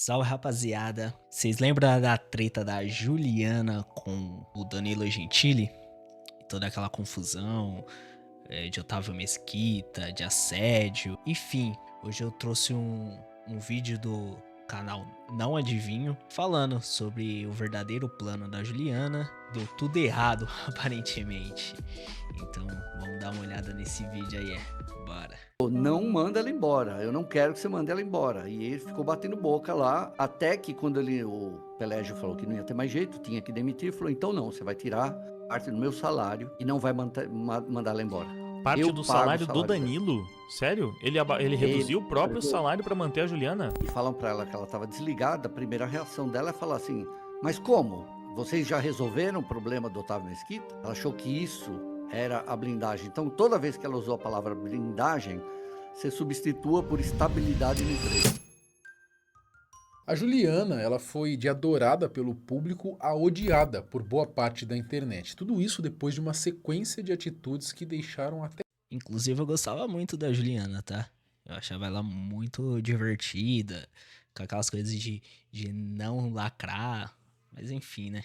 Salve, rapaziada. Vocês lembram da treta da Juliana com o Danilo Gentili? E toda aquela confusão de Otávio Mesquita, de assédio. Enfim, hoje eu trouxe um vídeo do canal Não Adivinho falando sobre o verdadeiro plano da Juliana. Deu tudo errado, aparentemente. Então, vamos dar uma olhada nesse vídeo aí. Bora. Não manda ela embora, eu não quero que você mande ela embora. E ele ficou batendo boca lá, até que quando o Pelégio falou que não ia ter mais jeito, tinha que demitir, falou, então não, você vai tirar parte do meu salário e não vai mandar ela embora. Parte Eu do pago o salário do salário dela. Danilo? Sério? Ele reduziu o próprio salário pra manter a Juliana? E falam para ela que ela estava desligada, a primeira reação dela é falar assim, mas como? Vocês já resolveram o problema do Otávio Mesquita? Ela achou que isso era a blindagem. Então, toda vez que ela usou a palavra blindagem, você substitua por estabilidade no emprego. A Juliana, ela foi de adorada pelo público a odiada por boa parte da internet. Tudo isso depois de uma sequência de atitudes que deixaram até Inclusive, eu gostava muito da Juliana, tá? Eu achava ela muito divertida, com aquelas coisas de não lacrar. Mas enfim, né?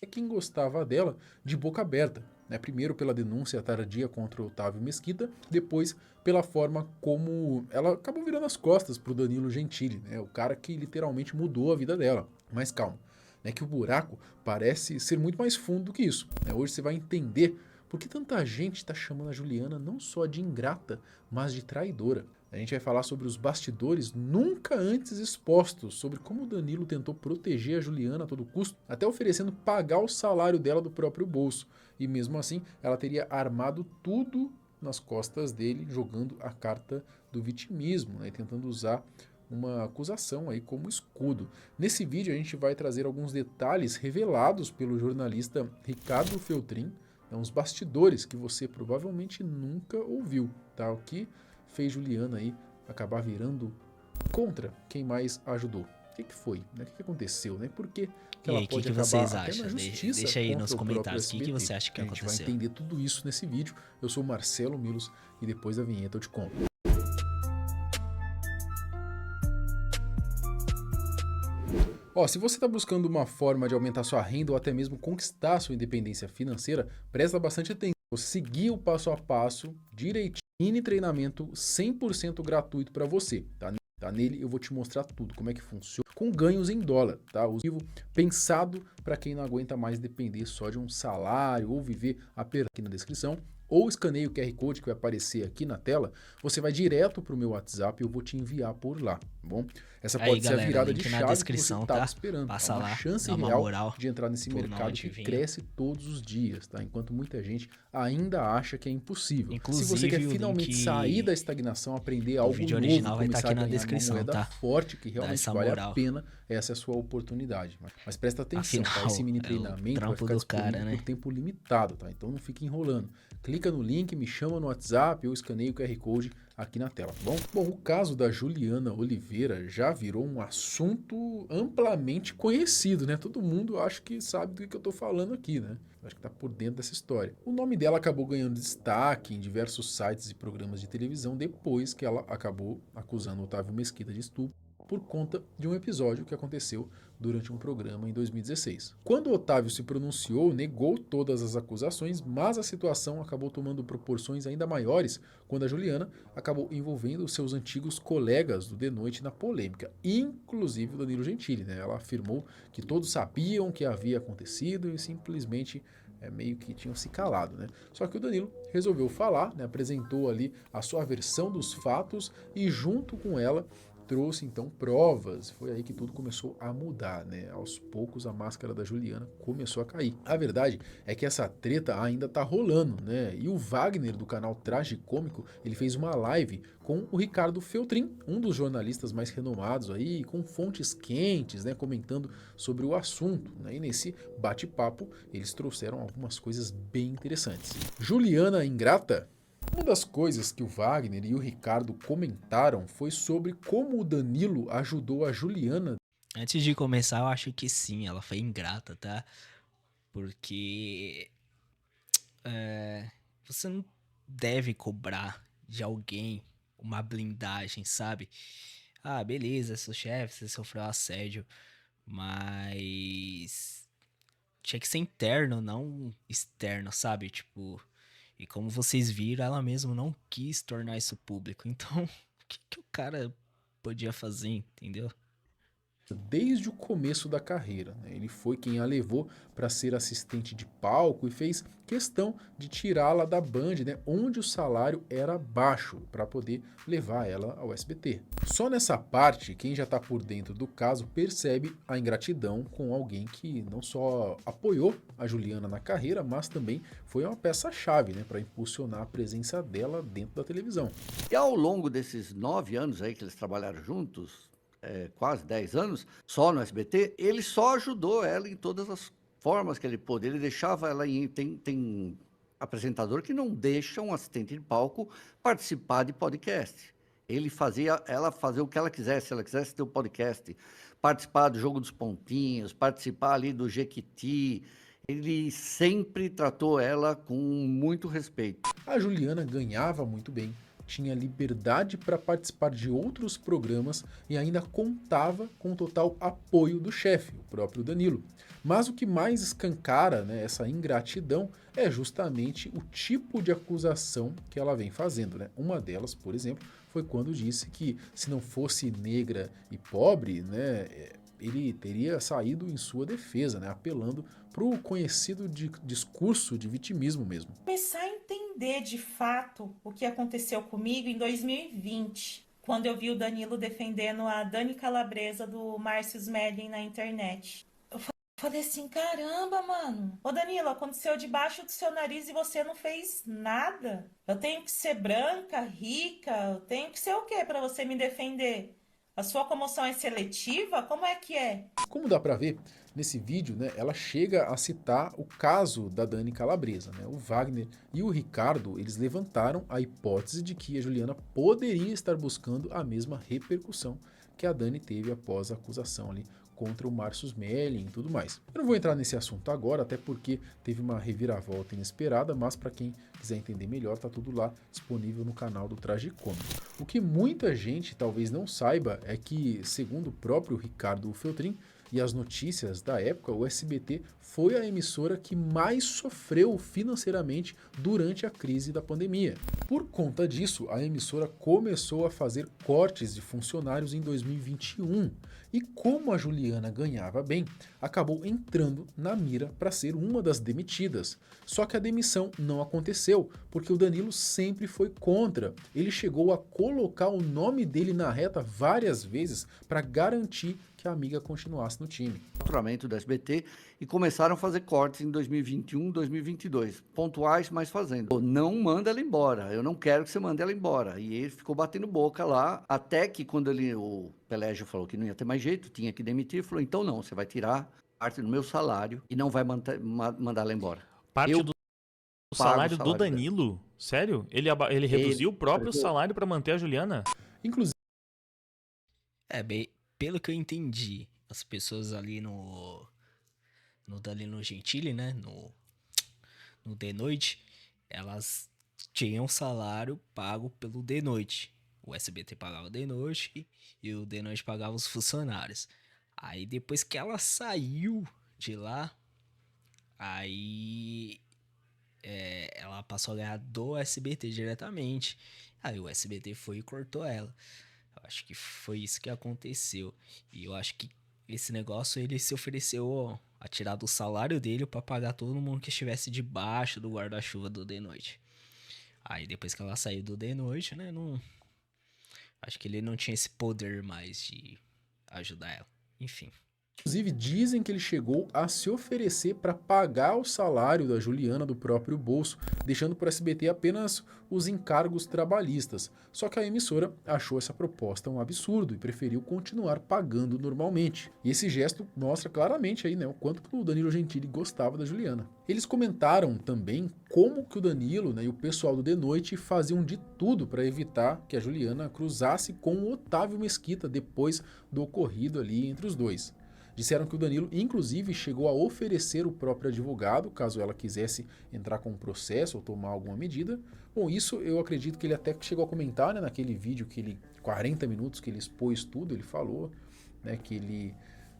quem gostava dela de boca aberta. Né? Primeiro pela denúncia tardia contra o Otávio Mesquita, depois pela forma como ela acabou virando as costas para o Danilo Gentili, né? O cara que literalmente mudou a vida dela. Mas calma, né? Que o buraco parece ser muito mais fundo do que isso. Né? Hoje você vai entender por que tanta gente está chamando a Juliana não só de ingrata, mas de traidora. A gente vai falar sobre os bastidores nunca antes expostos, sobre como o Danilo tentou proteger a Juliana a todo custo, até oferecendo pagar o salário dela do próprio bolso. E mesmo assim, ela teria armado tudo nas costas dele, jogando a carta do vitimismo, né, tentando usar uma acusação aí como escudo. Nesse vídeo a gente vai trazer alguns detalhes revelados pelo jornalista Ricardo Feltrin, né, uns bastidores que você provavelmente nunca ouviu, tá? O que fez Juliana aí acabar virando contra quem mais ajudou. O que foi? Né? O que aconteceu? Né? Por que E ela aí, o que, pode que acabar vocês até na acham? justiça Deixa aí nos contra o próprio comentários o que, que SBT? você acha que A gente vai aconteceu. entender tudo isso nesse vídeo. Eu sou o Marcelo Milos e depois da vinheta eu te conto. Ó, se você está buscando uma forma de aumentar sua renda ou até mesmo conquistar sua independência financeira, presta bastante atenção. Seguir o passo a passo direitinho, mini treinamento 100% gratuito para você, tá? Nele eu vou te mostrar tudo, como é que funciona, com ganhos em dólar, tá? O vivo pensado para quem não aguenta mais depender só de um salário ou viver apenas aqui na descrição. Ou escaneie o QR Code que vai aparecer aqui na tela, você vai direto para o meu WhatsApp e eu vou te enviar por lá, tá bom? Essa Aí, pode ser a galera, virada de link na chave que você descrição, estava tá? esperando. É Passa uma lá, chance dá uma real moral de entrar nesse pro Não mercado que Adivinho. cresce todos os dias, tá? Enquanto muita gente ainda acha que é impossível. Se você Inclusive, quer o finalmente sair link da estagnação, aprender do algo vídeo novo, original vai estar começar aqui a na ganhar uma descrição, moeda tá? forte que Dá realmente essa vale a moral. pena, essa é a sua oportunidade. Mas presta atenção, tá? Afinal, Esse mini é o treinamento vai trampo ficar do disponível cara, né? por tempo limitado, tá? Então não fique enrolando. Clica no link, me chama no WhatsApp ou escaneia o QR Code aqui na tela, tá bom? Bom, o caso da Juliana Oliveira já virou um assunto amplamente conhecido, né? Todo mundo acho que sabe do que eu tô falando aqui, né? Acho que tá por dentro dessa história. O nome dela acabou ganhando destaque em diversos sites e programas de televisão depois que ela acabou acusando Otávio Mesquita de estupro por conta de um episódio que aconteceu durante um programa em 2016. Quando Otávio se pronunciou, negou todas as acusações, mas a situação acabou tomando proporções ainda maiores quando a Juliana acabou envolvendo seus antigos colegas do The Noite na polêmica, inclusive o Danilo Gentili, né? Ela afirmou que todos sabiam o que havia acontecido e simplesmente meio que tinham se calado, né? Só que o Danilo resolveu falar, né? Apresentou ali a sua versão dos fatos e junto com ela trouxe então provas. Foi aí que tudo começou a mudar, né? Aos poucos a máscara da Juliana começou a cair. A verdade é que essa treta ainda tá rolando, né? E o Wagner do canal Traje Cômico, ele fez uma live com o Ricardo Feltrin, um dos jornalistas mais renomados aí, com fontes quentes, né, comentando sobre o assunto, né? E nesse bate-papo eles trouxeram algumas coisas bem interessantes. Juliana ingrata? Uma das coisas que o Wagner e o Ricardo comentaram foi sobre como o Danilo ajudou a Juliana. Antes de começar, eu acho que sim, ela foi ingrata, tá? Porque você não deve cobrar de alguém uma blindagem, sabe? Ah, beleza, seu chefe, você sofreu assédio, mas tinha que ser interno, não externo, sabe? Tipo, e como vocês viram, ela mesma não quis tornar isso público. Então, o que que o cara podia fazer, entendeu? Desde o começo da carreira, né? Ele foi quem a levou para ser assistente de palco e fez questão de tirá-la da Band, né? Onde o salário era baixo, para poder levar ela ao SBT. Só nessa parte, quem já está por dentro do caso percebe a ingratidão com alguém que não só apoiou a Juliana na carreira, mas também foi uma peça-chave, né? Para impulsionar a presença dela dentro da televisão. E ao longo desses 9 anos aí que eles trabalharam juntos, quase 10 anos, só no SBT, ele só ajudou ela em todas as formas que ele pôde. Ele deixava ela em... Tem apresentador que não deixa um assistente de palco participar de podcast. Ele fazia ela fazer o que ela quisesse. Se ela quisesse ter um podcast, participar do Jogo dos Pontinhos, participar ali do Jequiti. Ele sempre tratou ela com muito respeito. A Juliana ganhava muito bem, tinha liberdade para participar de outros programas e ainda contava com o total apoio do chefe, o próprio Danilo. Mas o que mais escancara, né, essa ingratidão é justamente o tipo de acusação que ela vem fazendo, né? Uma delas, por exemplo, foi quando disse que se não fosse negra e pobre, né, ele teria saído em sua defesa, né, apelando para o conhecido discurso de vitimismo mesmo. Começar a entender de fato o que aconteceu comigo em 2020, quando eu vi o Danilo defendendo a Dani Calabresa do Márcio Smelling na internet. Eu falei assim, caramba, mano. Ô Danilo, aconteceu debaixo do seu nariz e você não fez nada? Eu tenho que ser branca, rica, eu tenho que ser o quê para você me defender? A sua comoção é seletiva? Como é que é? Como dá pra ver, nesse vídeo, né, ela chega a citar o caso da Dani Calabresa, né? O Wagner e o Ricardo, eles levantaram a hipótese de que a Juliana poderia estar buscando a mesma repercussão que a Dani teve após a acusação ali contra o Márcio Smelling e tudo mais. Eu não vou entrar nesse assunto agora, até porque teve uma reviravolta inesperada, mas para quem quiser entender melhor, tá tudo lá disponível no canal do Tragicômico. O que muita gente talvez não saiba é que, segundo o próprio Ricardo Feltrin e as notícias da época, o SBT foi a emissora que mais sofreu financeiramente durante a crise da pandemia. Por conta disso, a emissora começou a fazer cortes de funcionários em 2021. E como a Juliana ganhava bem, acabou entrando na mira para ser uma das demitidas. Só que a demissão não aconteceu, porque o Danilo sempre foi contra. Ele chegou a colocar o nome dele na reta várias vezes para garantir que a amiga continuasse no time. Faturamento do SBT e começaram a fazer cortes em 2021, 2022, pontuais, mas fazendo. Não manda ela embora, eu não quero que você mande ela embora. E ele ficou batendo boca lá, até que quando o Pelégio falou que não ia ter mais jeito, tinha que demitir, ele falou, então não, você vai tirar parte do meu salário e não vai mandar ela embora. Parte Eu do pago salário o do salário dela. Danilo? Sério? Ele reduziu o próprio salário pra manter a Juliana? Inclusive, Bem, pelo que eu entendi, as pessoas ali no Danilo Gentili, né, no The Noite, elas tinham salário pago pelo The Noite. O SBT pagava o The Noite e o The Noite pagava os funcionários. Aí depois que ela saiu de lá, aí ela passou a ganhar do SBT diretamente. Aí o SBT foi e cortou ela. Eu acho que foi isso que aconteceu. E eu acho que esse negócio ele se ofereceu a tirar do salário dele pra pagar todo mundo que estivesse debaixo do guarda-chuva do The Noite. Aí depois que ela saiu do The Noite, né, não... Acho que ele não tinha esse poder mais de ajudar ela. Enfim. dizem que ele chegou a se oferecer para pagar o salário da Juliana do próprio bolso, deixando para o SBT apenas os encargos trabalhistas. Só que a emissora achou essa proposta um absurdo e preferiu continuar pagando normalmente. E esse gesto mostra claramente aí, né, o quanto que o Danilo Gentili gostava da Juliana. Eles comentaram também como que o Danilo, né, e o pessoal do The Noite faziam de tudo para evitar que a Juliana cruzasse com o Otávio Mesquita depois do ocorrido ali entre os dois. Disseram que o Danilo, inclusive, chegou a oferecer o próprio advogado, caso ela quisesse entrar com um processo ou tomar alguma medida. Bom, isso eu acredito que ele até chegou a comentar, né, naquele vídeo que ele 40 minutos que ele expôs tudo, ele falou, né, que ele,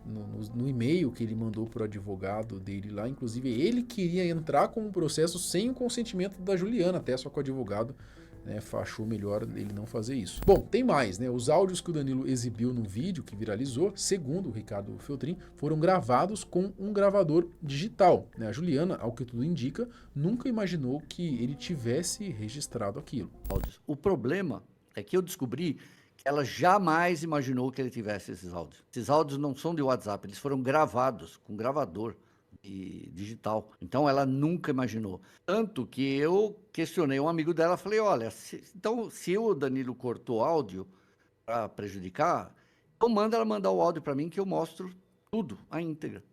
no e-mail que ele mandou para o advogado dele lá, inclusive ele queria entrar com o processo sem o consentimento da Juliana, até só que o advogado, né, achou melhor ele não fazer isso. Bom, tem mais, né? Os áudios que o Danilo exibiu no vídeo que viralizou, segundo o Ricardo Feltrin, foram gravados com um gravador digital, né? A Juliana, ao que tudo indica, nunca imaginou que ele tivesse registrado aquilo. O problema é que eu descobri que ela jamais imaginou que ele tivesse esses áudios. Esses áudios não são de WhatsApp, eles foram gravados com gravador digital. Então ela nunca imaginou. Tanto que eu questionei um amigo dela, falei, olha, se o Danilo cortou áudio para prejudicar, então manda ela mandar o áudio para mim que eu mostro tudo, a íntegra.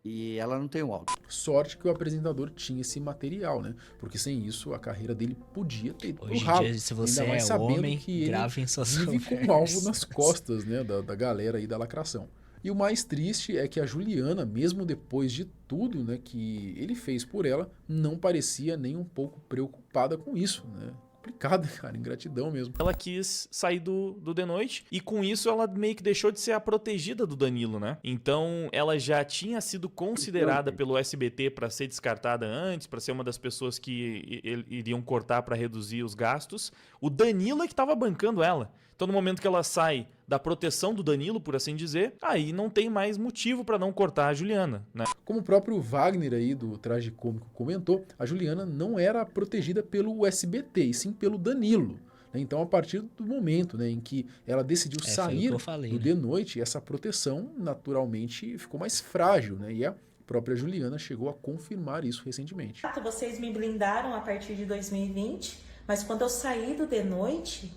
E ela não tem o áudio. Sorte que o apresentador tinha esse material, né? Porque sem isso a carreira dele podia ter ido Hoje pro ralo. em dia, se você Ainda mais é sabendo homem, que grave em suas ele vive com um conversas. alvo nas costas, né? Da galera aí da lacração. E o mais triste é que a Juliana, mesmo depois de tudo, né, que ele fez por ela, não parecia nem um pouco preocupada com isso, né? Complicado, cara, ingratidão mesmo. Ela quis sair do The Noite e com isso ela meio que deixou de ser a protegida do Danilo, né? Então ela já tinha sido considerada pelo SBT para ser descartada antes, para ser uma das pessoas que iriam cortar para reduzir os gastos. O Danilo é que estava bancando ela. Então no momento que ela sai da proteção do Danilo, por assim dizer, aí não tem mais motivo para não cortar a Juliana, né? Como o próprio Wagner aí do Tragicômico comentou, a Juliana não era protegida pelo SBT, e sim pelo Danilo. Então, a partir do momento, né, em que ela decidiu sair do The Noite, essa proteção naturalmente ficou mais frágil, né? E a própria Juliana chegou a confirmar isso recentemente. Vocês me blindaram a partir de 2020, mas quando eu saí do The Noite,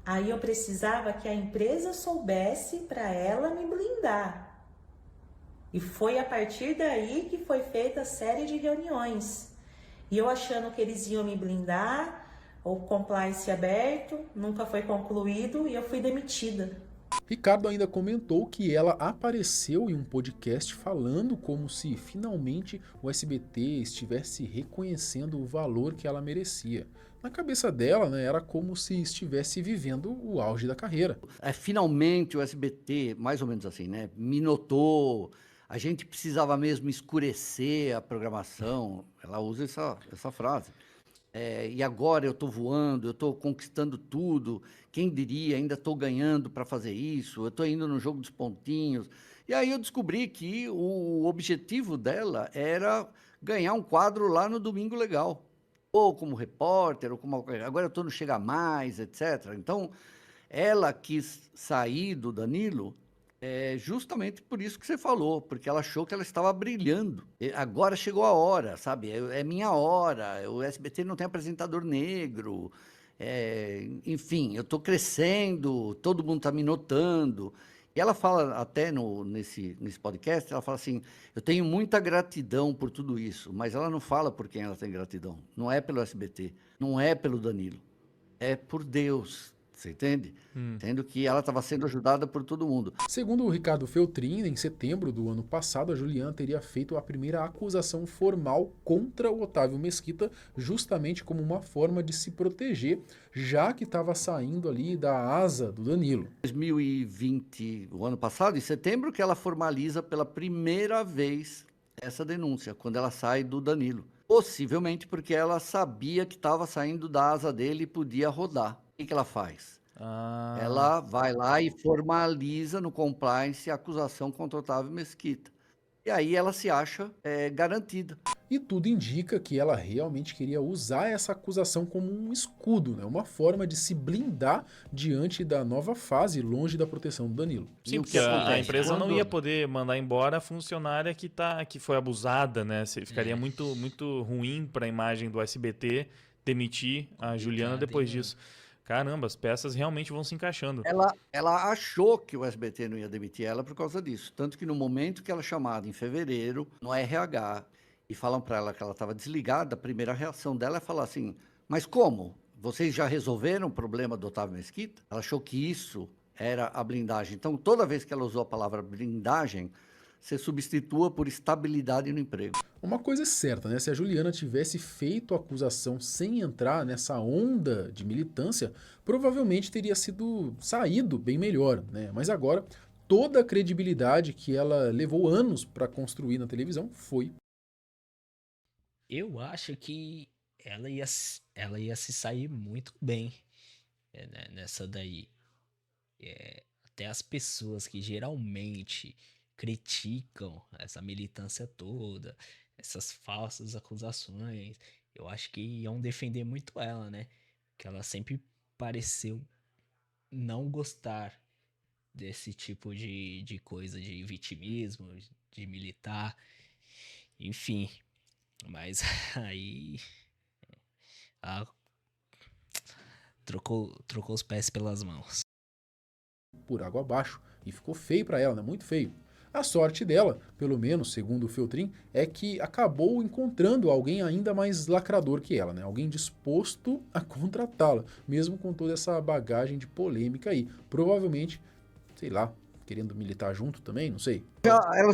aí eu precisava que a empresa soubesse para ela me blindar. E foi a partir daí que foi feita a série de reuniões. E eu achando que eles iam me blindar, o compliance aberto, nunca foi concluído e eu fui demitida. Ricardo ainda comentou que ela apareceu em um podcast falando como se finalmente o SBT estivesse reconhecendo o valor que ela merecia. Na cabeça dela, né, era como se estivesse vivendo o auge da carreira. Finalmente o SBT, mais ou menos assim, né, me notou. A gente precisava mesmo escurecer a programação. Ela usa essa frase. E agora eu estou voando, eu estou conquistando tudo. Quem diria, ainda estou ganhando para fazer isso. Eu estou indo no jogo dos pontinhos. E aí eu descobri que o objetivo dela era ganhar um quadro lá no Domingo Legal. Ou como repórter, ou como... Agora eu estou no Chega Mais, etc. Então, ela quis sair do Danilo justamente por isso que você falou, porque ela achou que ela estava brilhando. Agora chegou a hora, sabe? É minha hora. O SBT não tem apresentador negro. Enfim, eu estou crescendo, todo mundo está me notando. E ela fala até nesse podcast, ela fala assim, eu tenho muita gratidão por tudo isso, mas ela não fala por quem ela tem gratidão. Não é pelo SBT, não é pelo Danilo, é por Deus. Você entende? Entendo que ela estava sendo ajudada por todo mundo. Segundo o Ricardo Feltrin, em setembro do ano passado, a Juliana teria feito a primeira acusação formal contra o Otávio Mesquita, justamente como uma forma de se proteger, já que estava saindo ali da asa do Danilo. 2020, o ano passado, em setembro, que ela formaliza pela primeira vez essa denúncia, quando ela sai do Danilo. Possivelmente porque ela sabia que estava saindo da asa dele e podia rodar. O que ela faz? Ela vai lá e formaliza no compliance a acusação contra o Otávio Mesquita. E aí ela se acha garantida. E tudo indica que ela realmente queria usar essa acusação como um escudo, né? Uma forma de se blindar diante da nova fase, longe da proteção do Danilo. Sim, porque a empresa não ia poder mandar embora a funcionária que foi abusada, né? Ficaria muito, muito ruim para a imagem do SBT demitir a Juliana depois disso. Caramba, as peças realmente vão se encaixando. Ela achou que o SBT não ia demitir ela por causa disso. Tanto que no momento que ela é chamada em fevereiro, no RH, e falam para ela que ela estava desligada, a primeira reação dela é falar assim, mas como? Vocês já resolveram o problema do Otávio Mesquita? Ela achou que isso era a blindagem. Então, toda vez que ela usou a palavra blindagem, você substitua por estabilidade no emprego. Uma coisa é certa, né? Se a Juliana tivesse feito a acusação sem entrar nessa onda de militância, provavelmente teria saído bem melhor, né? Mas agora, toda a credibilidade que ela levou anos para construir na televisão foi. Eu acho que ela ia se sair muito bem nessa daí. Até as pessoas que geralmente criticam essa militância toda, essas falsas acusações, eu acho que iam defender muito ela, né? Que ela sempre pareceu não gostar desse tipo de coisa, de vitimismo, de militar, enfim. Mas aí ela trocou os pés pelas mãos. Por água abaixo e ficou feio para ela, né? Muito feio. A sorte dela, pelo menos segundo o Feltrin, é que acabou encontrando alguém ainda mais lacrador que ela, né? Alguém disposto a contratá-la, mesmo com toda essa bagagem de polêmica aí. Provavelmente, sei lá, querendo militar junto também, não sei. Ela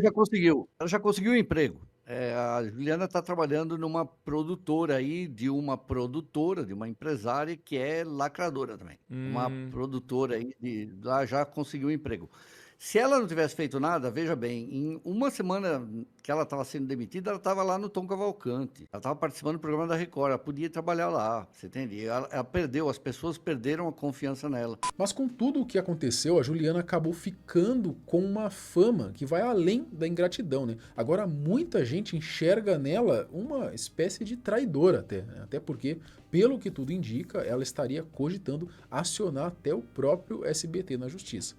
já conseguiu um emprego. A Juliana está trabalhando numa produtora aí, de uma empresária que é lacradora também. Uma produtora aí, lá já conseguiu um emprego. Se ela não tivesse feito nada, veja bem, em uma semana que ela estava sendo demitida, ela estava lá no Tom Cavalcante. Ela estava participando do programa da Record, ela podia trabalhar lá, você entende? Ela perdeu, as pessoas perderam a confiança nela. Mas com tudo o que aconteceu, a Juliana acabou ficando com uma fama que vai além da ingratidão, né? Agora muita gente enxerga nela uma espécie de traidora até, né? Até porque, pelo que tudo indica, ela estaria cogitando acionar até o próprio SBT na justiça.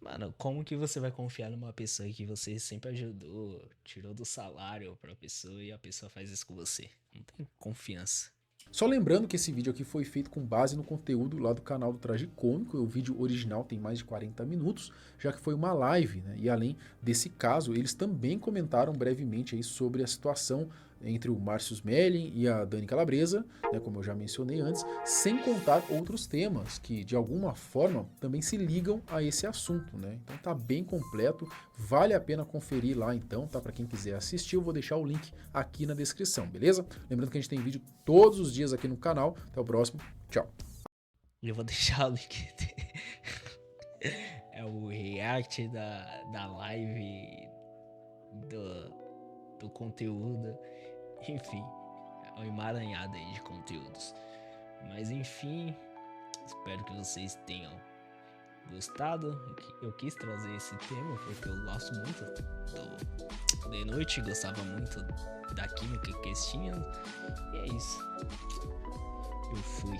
Mano, como que você vai confiar numa pessoa que você sempre ajudou, tirou do salário pra pessoa e a pessoa faz isso com você? Não tem confiança. Só lembrando que esse vídeo aqui foi feito com base no conteúdo lá do canal do Tragicômico. O vídeo original tem mais de 40 minutos, já que foi uma live, né? E além desse caso, eles também comentaram brevemente aí sobre a situação entre o Márcio Smelling e a Dani Calabresa, né, como eu já mencionei antes, sem contar outros temas que de alguma forma também se ligam a esse assunto, né? Então tá bem completo, vale a pena conferir lá então, tá? Para quem quiser assistir, eu vou deixar o link aqui na descrição, beleza? Lembrando que a gente tem vídeo todos os dias aqui no canal. Até o próximo, tchau! E eu vou deixar o link. É o react da live, do conteúdo. Enfim, é uma emaranhada aí de conteúdos. Mas enfim, espero que vocês tenham gostado. Eu quis trazer esse tema porque eu gosto muito do De Noite, gostava muito da química que eles tinham. E é isso. Eu fui.